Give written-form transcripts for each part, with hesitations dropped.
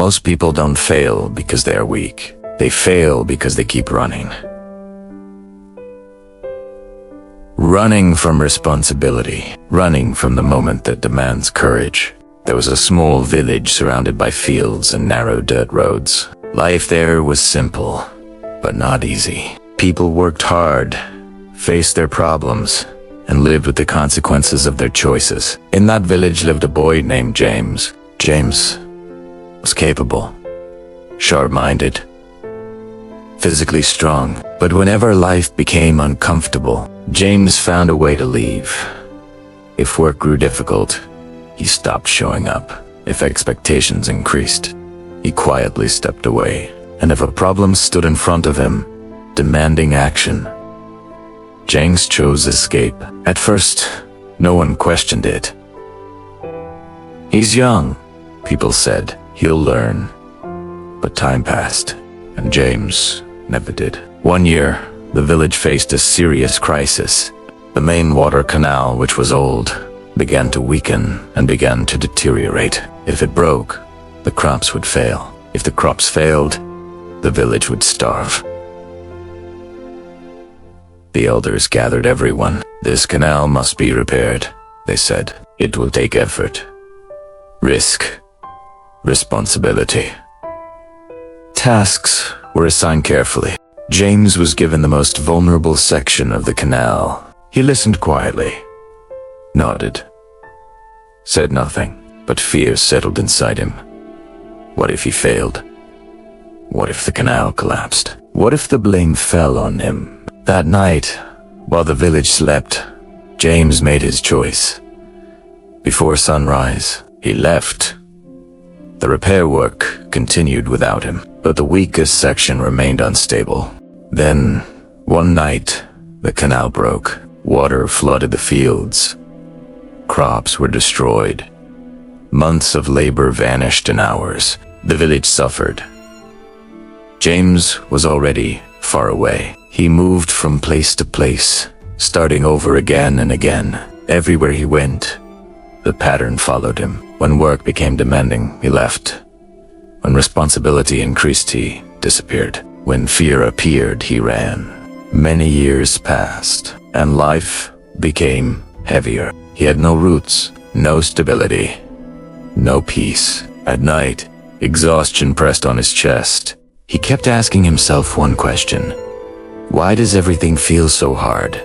Most people don't fail because they are weak. They fail because they keep running. Running from responsibility. Running from the moment that demands courage. There was a small village surrounded by fields and narrow dirt roads. Life there was simple, but not easy. People worked hard, faced their problems, and lived with the consequences of their choices. In that village lived a boy named James. James was capable, sharp-minded, physically strong. But whenever life became uncomfortable, James found a way to leave. If work grew difficult, he stopped showing up. If expectations increased, he quietly stepped away. And if a problem stood in front of him, demanding action, James chose escape. At first, no one questioned it. He's young, people said. He'll learn. But time passed, and James never did. One year, the village faced a serious crisis. The main water canal, which was old, began to weaken and began to deteriorate. If it broke, the crops would fail. If the crops failed, the village would starve. The elders gathered everyone. This canal must be repaired, they said. It will take effort, risk, responsibility. Tasks were assigned carefully. James was given the most vulnerable section of the canal. He listened quietly, nodded, said nothing, but fear settled inside him. What if he failed? What if the canal collapsed? What if the blame fell on him? That night, while the village slept, James made his choice. Before sunrise, he left. The repair work continued without him, but the weakest section remained unstable. Then, one night, the canal broke. Water flooded the fields. Crops were destroyed. Months of labor vanished in hours. The village suffered. James was already far away. He moved from place to place, starting over again and again. Everywhere he went, the pattern followed him. When work became demanding, he left. When responsibility increased, he disappeared. When fear appeared, he ran. Many years passed, and life became heavier. He had no roots, no stability, no peace. At night, exhaustion pressed on his chest. He kept asking himself one question. Why does everything feel so hard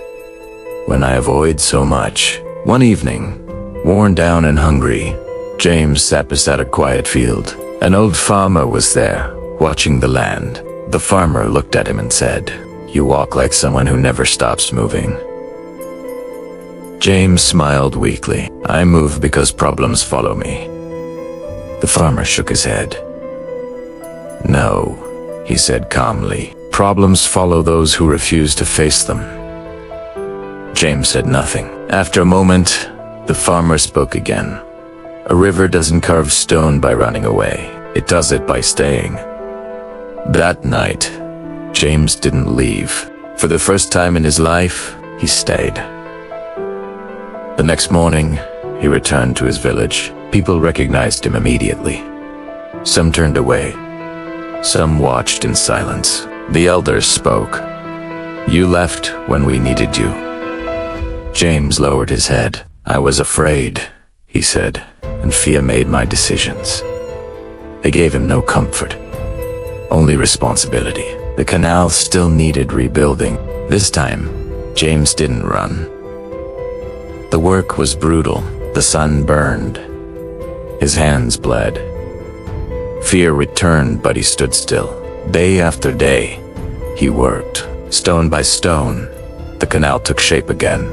when I avoid so much? One evening, worn down and hungry, James sat beside a quiet field. An old farmer was there, watching the land. The farmer looked at him and said, "You walk like someone who never stops moving." James smiled weakly. "I move because problems follow me." The farmer shook his head. "No," he said calmly. "Problems follow those who refuse to face them." James said nothing. After a moment, the farmer spoke again. "A river doesn't carve stone by running away. It does it by staying." That night, James didn't leave. For the first time in his life, he stayed. The next morning, he returned to his village. People recognized him immediately. Some turned away. Some watched in silence. The elders spoke. "You left when we needed you." James lowered his head. "I was afraid," he said, "and fear made my decisions." They gave him no comfort, only responsibility. The canal still needed rebuilding. This time, James didn't run. The work was brutal. The sun burned. His hands bled. Fear returned, but he stood still. Day after day, he worked. Stone by stone, the canal took shape again.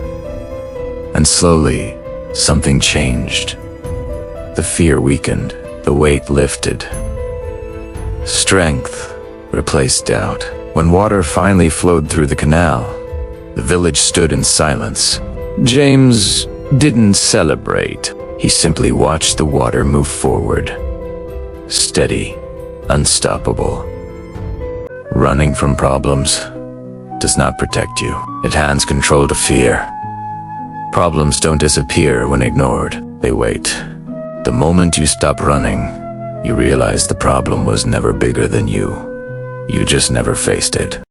And slowly, something changed. The fear weakened. The weight lifted. Strength replaced doubt. When water finally flowed through the canal, the village stood in silence. James didn't celebrate. He simply watched the water move forward. Steady, unstoppable. Running from problems does not protect you. It hands control to fear. Problems don't disappear when ignored. They wait. The moment you stop running, You realized the problem was never bigger than you. You just never faced it.